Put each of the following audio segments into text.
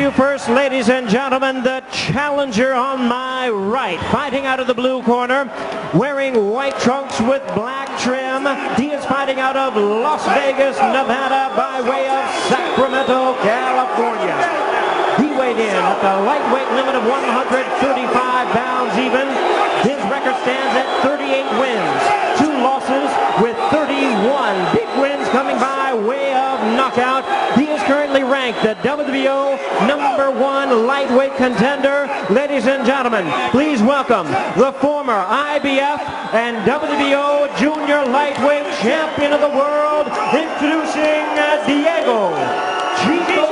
you first, ladies and gentlemen, the challenger on my right, fighting out of the blue corner, wearing white trunks with black trim. He is fighting out of Las Vegas, Nevada, by way of Sacramento, California. He weighed in at the lightweight limit of 135 pounds even. His record stands at 38 wins, 2 losses with 31 big wins coming by way of knockout. He is currently ranked the WBO #1 lightweight contender. Ladies and gentlemen, please welcome the former IBF and WBO junior lightweight champion of the world, introducing Diego Chico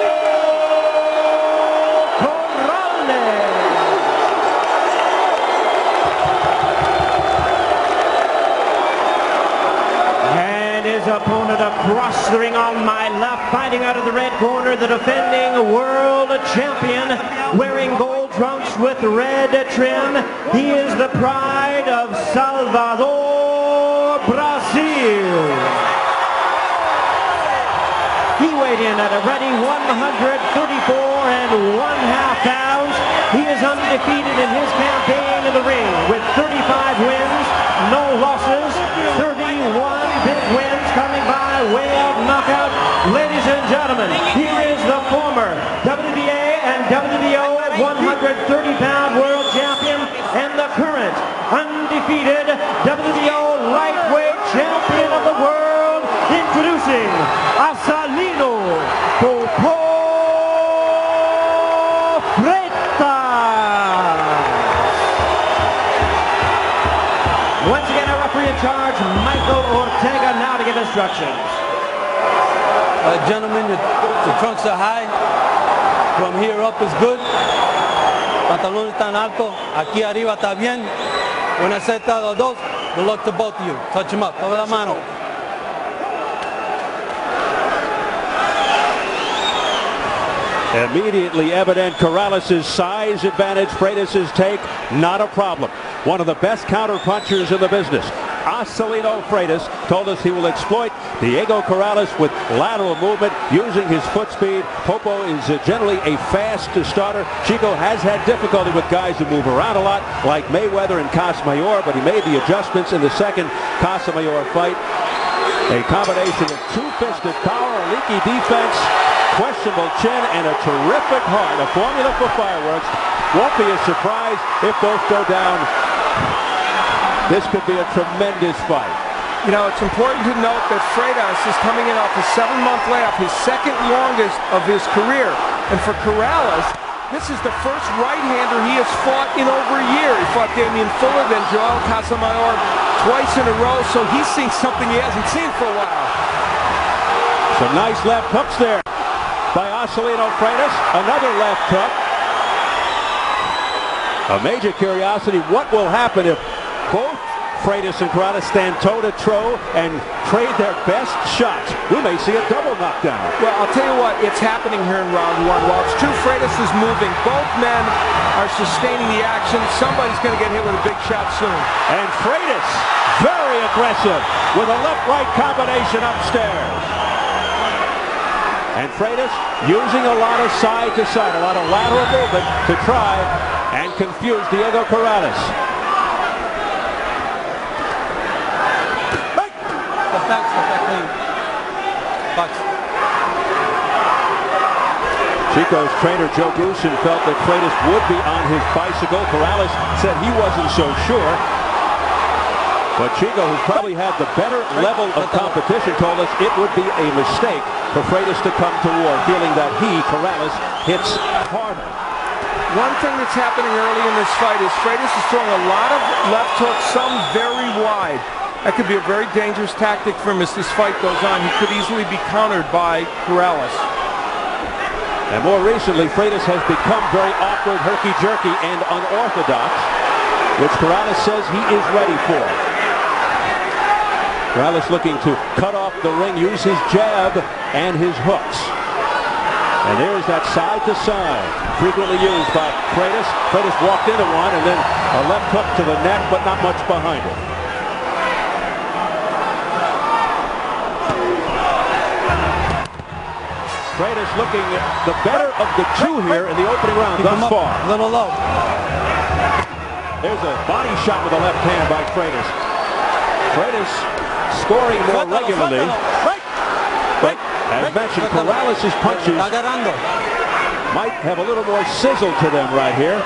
Corrales. And his opponent across the ring on my left, fighting out of the red corner, the defending world champion, wearing gold trunks with red trim. He is the pride of Salvador, Brazil. He weighed in at a ready 134.5 pounds. He is undefeated in his campaign in the ring with 35 wins, no losses, 31 big wins coming by way of knockout. Ladies and gentlemen, here is the former WBA and WBO 130-pound world champion and the current undefeated WBO lightweight champion of the world, introducing Acelino Popo Freitas. Once again, our referee in charge, Michael Ortega, now to give instructions. Gentlemen, the trunks are high. From here up is good. Pantalón tan alto. Aquí arriba está bien. Una seta de dos. Good luck to both of you. Touch him up. Coge la mano. Immediately evident Corrales' size advantage. Freitas' take, not a problem. One of the best counter punchers in the business. Acelino Freitas told us he will exploit Diego Corrales with lateral movement using his foot speed. Popo is generally a fast starter. Chico has had difficulty with guys who move around a lot, like Mayweather and Casamayor, but he made the adjustments in the second Casamayor fight. A combination of two-fisted power, a leaky defense, questionable chin, and a terrific heart. A formula for fireworks. Won't be a surprise if both go down. This could be a tremendous fight. You know, it's important to note that Freitas is coming in off a 7-month layoff, his second longest of his career. And for Corrales, this is the first right-hander he has fought in over a year. He fought Damian Fuller, then Joel Casamayor twice in a row, so he's seen something he hasn't seen for a while. Some nice left hooks there by Acelino Freitas. Another left hook. A major curiosity, what will happen if both Freitas and Corrales stand toe-to-toe and trade their best shots? We may see a double knockdown. Well, I'll tell you what, it's happening here in round 1. While it's true Freitas is moving, both men are sustaining the action. Somebody's going to get hit with a big shot soon. And Freitas, very aggressive, with a left-right combination upstairs. And Freitas using a lot of side-to-side, a lot of lateral movement to try and confuse Diego Corrales. Chico's trainer Joe Goosen felt that Freitas would be on his bicycle. Corrales said he wasn't so sure. But Chico, who's probably had the better level of competition, told us it would be a mistake for Freitas to come to war, feeling that he, Corrales, hits harder. One thing that's happening early in this fight is Freitas is throwing a lot of left hooks, some very wide. That could be a very dangerous tactic for him as this fight goes on. He could easily be countered by Corrales. And more recently, Freitas has become very awkward, herky-jerky, and unorthodox, which Corrales says he is ready for. Corrales looking to cut off the ring, use his jab and his hooks. And there's that side-to-side, frequently used by Freitas. Freitas walked into one, and then a left hook to the neck, but not much behind it. Freitas looking the better of the two here in the opening round thus far. A little low. There's a body shot with the left hand by Freitas. Freitas scoring more regularly. But as mentioned, Corrales' punches might have a little more sizzle to them right here.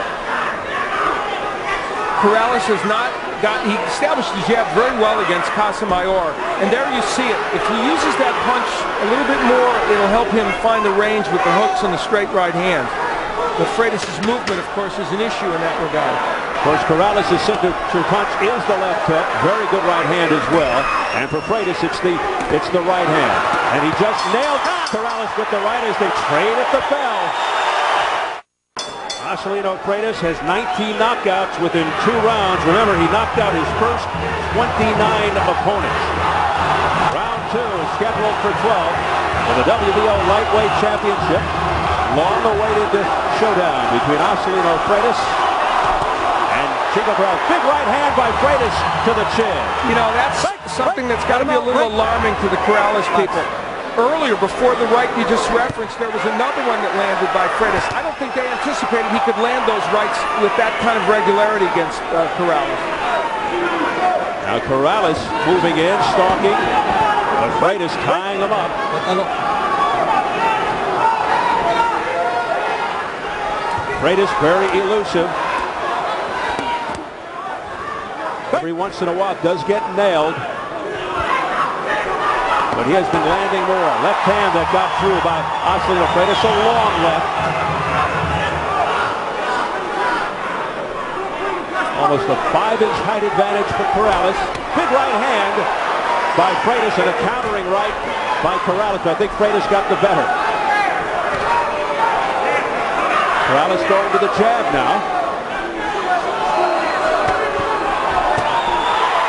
Corrales has not he established the jab very well against Casamayor, and there you see it. If he uses that punch a little bit more, it'll help him find the range with the hooks and the straight right hand. But Freitas' movement, of course, is an issue in that regard. Of course, Corrales' signature punch is the left hook. Very good right hand as well. And for Freitas, it's the right hand. And he just nailed Corrales with the right as they trade at the bell. Acelino Freitas has 19 knockouts within 2 rounds. Remember, he knocked out his first 29 opponents. Round 2 is scheduled for 12 for the WBO Lightweight Championship. Long-awaited showdown between Acelino Freitas and Chico Corrales. Big right hand by Freitas to the chin. You know, that's something that's got to be a little alarming to the Corrales people. Earlier, before the right you just referenced, there was another one that landed by Freitas. I don't think they anticipated he could land those rights with that kind of regularity against Corrales. Now Corrales moving in, stalking, but Freitas tying him up. Freitas very elusive. Every once in a while does get nailed. But he has been landing more. Left hand that got through by Acelino Freitas. A long left. Almost a 5-inch height advantage for Corrales. Big right hand by Freitas and a countering right by Corrales. But I think Freitas got the better. Corrales going to the jab now.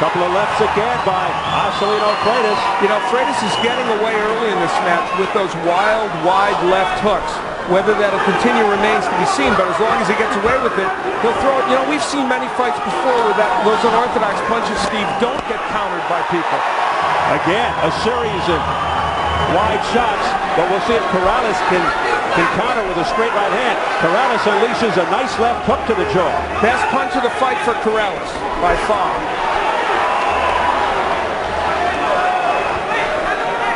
Couple of lefts again by Acelino Freitas. You know, Freitas is getting away early in this match with those wild, wide left hooks. Whether that'll continue remains to be seen, but as long as he gets away with it, he'll throw it. You know, we've seen many fights before where those unorthodox punches, Steve, don't get countered by people. Again, a series of wide shots, but we'll see if Corrales can counter with a straight right hand. Corrales unleashes a nice left hook to the jaw. Best punch of the fight for Corrales, by far.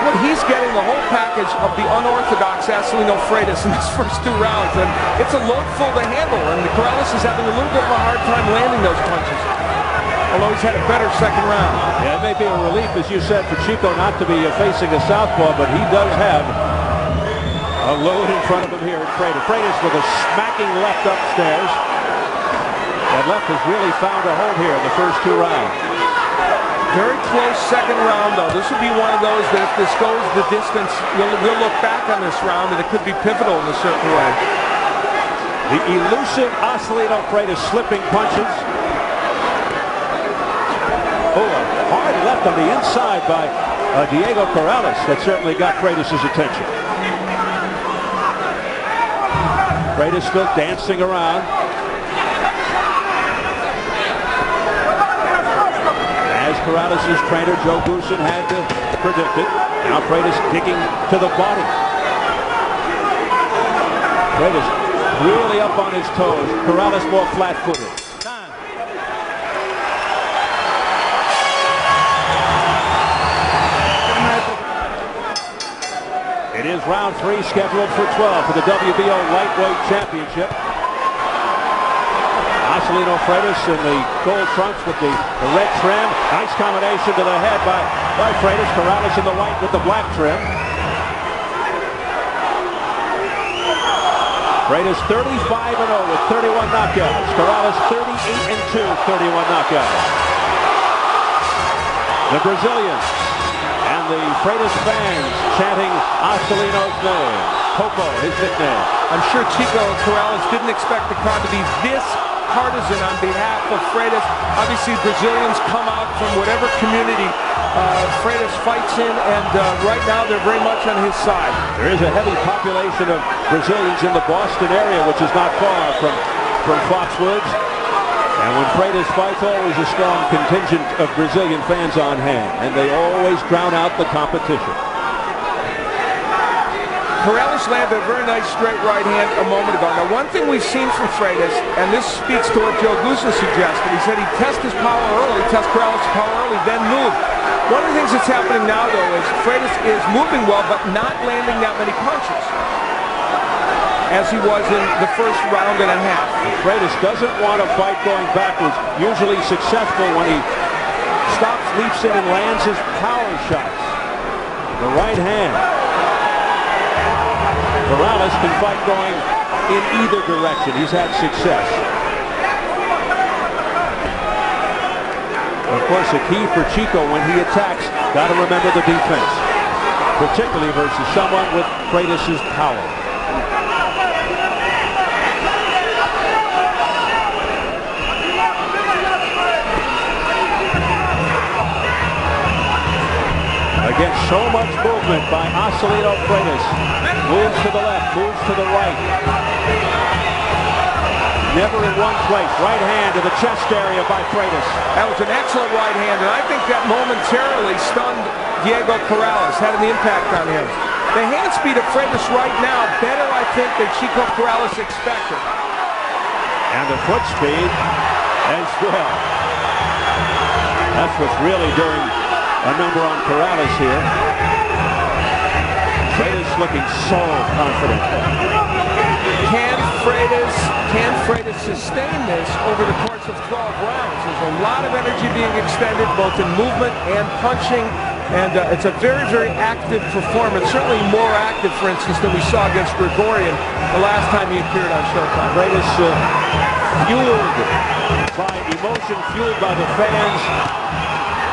Well, he's getting the whole package of the unorthodox Acelino Freitas in his first 2 rounds, and it's a loadful to handle, and Corrales is having a little bit of a hard time landing those punches, although he's had a better second round. Yeah, it may be a relief, as you said, for Chico not to be facing a southpaw, but he does have a load in front of him here at Freitas. Freitas with a smacking left upstairs. That left has really found a hold here in the first 2 rounds. Very close second round, though. This would be one of those that if this goes the distance, we'll look back on this round, and it could be pivotal in a certain way. The elusive Acelino Freitas slipping punches. Oh, a hard left on the inside by Diego Corrales. That certainly got Freitas' attention. Freitas still dancing around. Corrales' trainer, Joe Goosen, had to predict it. Now Freitas digging to the body. Freitas really up on his toes. Corrales more flat-footed. It is round 3 scheduled for 12 for the WBO Lightweight Championship. Acelino Freitas in the gold trunks with the red trim. Nice combination to the head by Freitas. Corrales in the white with the black trim. Freitas 35-0 with 31 knockouts. Corrales 38-2, 31 knockouts. The Brazilians and the Freitas fans chanting Acelino's name. Popo, his nickname. I'm sure Chico Corrales didn't expect the crowd to be this partisan on behalf of Freitas. Obviously, Brazilians come out from whatever community Freitas fights in, and right now they're very much on his side. There is a heavy population of Brazilians in the Boston area, which is not far from Foxwoods. And when Freitas fights, always a strong contingent of Brazilian fans on hand, and they always drown out the competition. Corrales landed a very nice straight right hand a moment ago. Now, one thing we've seen from Freitas, and this speaks to what Joe Guzman suggested, he said he'd test his power early, test Corrales' power early, then move. One of the things that's happening now, though, is Freitas is moving well, but not landing that many punches, as he was in the first round and a half. Freitas doesn't want to fight going backwards. Usually successful when he stops, leaps in, and lands his power shots. The right hand. Corrales can fight going in either direction. He's had success. Of course, the key for Chico when he attacks, got to remember the defense, particularly versus someone with Freitas' power. Again, so much movement by Acelino Freitas. Moves to the left, moves to the right. Never in one place. Right hand to the chest area by Freitas. That was an excellent right hand, and I think that momentarily stunned Diego Corrales, had an impact on him. The hand speed of Freitas right now, better, I think, than Chico Corrales expected. And the foot speed as well. That's what's really doing a number on Corrales here. Freitas looking so confident. Can Freitas sustain this over the course of 12 rounds? There's a lot of energy being expended, both in movement and punching, and it's a very, very active performance. Certainly more active, for instance, than we saw against Gregorian the last time he appeared on Showtime. Freitas fueled by emotion, fueled by the fans.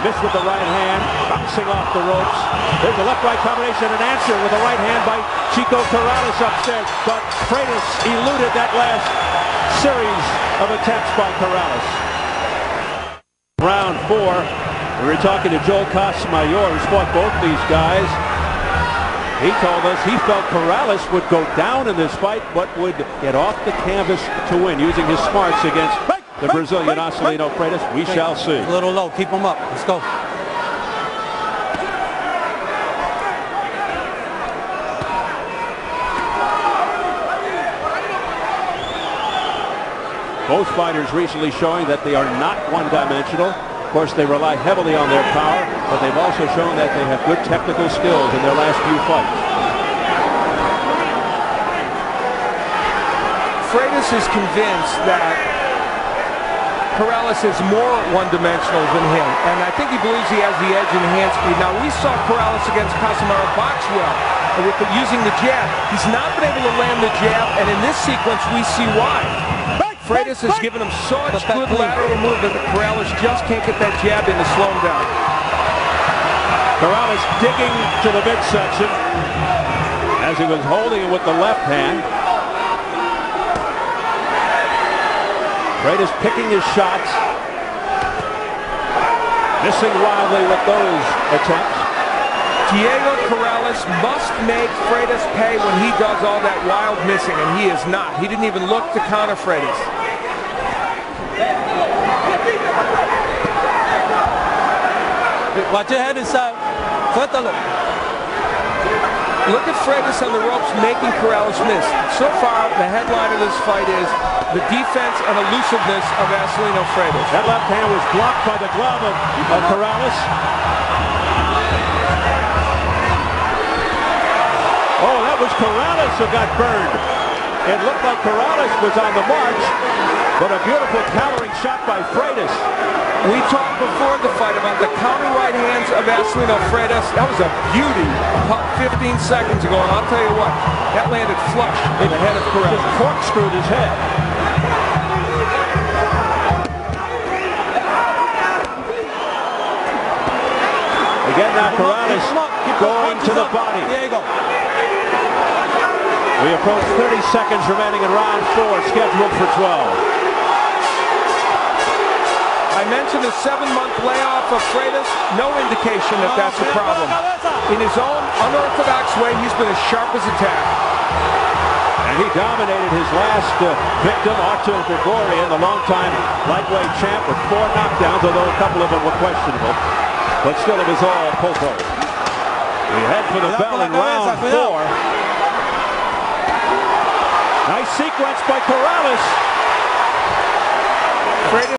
Missed with the right hand, bouncing off the ropes. There's a left-right combination, an answer with a right hand by Chico Corrales upstairs. But Freitas eluded that last series of attempts by Corrales. Round 4, we were talking to Joel Casamayor, who's fought both these guys. He told us he felt Corrales would go down in this fight, but would get off the canvas to win, using his smarts against the Brazilian Acelino Freitas. We shall see. A little low. Keep him up. Let's go. Both fighters recently showing that they are not one-dimensional. Of course, they rely heavily on their power, but they've also shown that they have good technical skills in their last few fights. Freitas is convinced that Corrales is more one-dimensional than him, and I think he believes he has the edge in hand speed. Now, we saw Corrales against Casamayor box well with using the jab. He's not been able to land the jab, and in this sequence, we see why. Freitas has given him such good lateral movement that Corrales just can't get that jab in to slow him down. Corrales digging to the midsection as he was holding it with the left hand. Freitas picking his shots, missing wildly with those attempts. Diego Corrales must make Freitas pay when he does all that wild missing, and he is not. He didn't even look to counter Freitas. Watch your head inside. Suéltalo. Look at Freitas on the ropes making Corrales miss. So far, the headline of this fight is the defense and elusiveness of Acelino Freitas. That left hand was blocked by the glove of Corrales. Oh, that was Corrales who got burned. It looked like Corrales was on the march, but a beautiful countering shot by Freitas. We talked before the fight about the counter right hands of Acelino Freitas. That was a beauty about 15 seconds ago, and I'll tell you what, that landed flush in the head of Corrales. Just corkscrewed his head. Again now Corrales going to the body. We approach 30 seconds remaining in round 4, scheduled for 12. I mentioned a 7-month layoff of Freitas. No indication that that's a problem. In his own unorthodox way, he's been as sharp as a tack. And he dominated his last victim, Artur Gregorian, the longtime lightweight champ, with 4 knockdowns, although a couple of them were questionable. But still, it was all Popo. We head for the bell in round 4. Nice sequence by Corrales. Freitas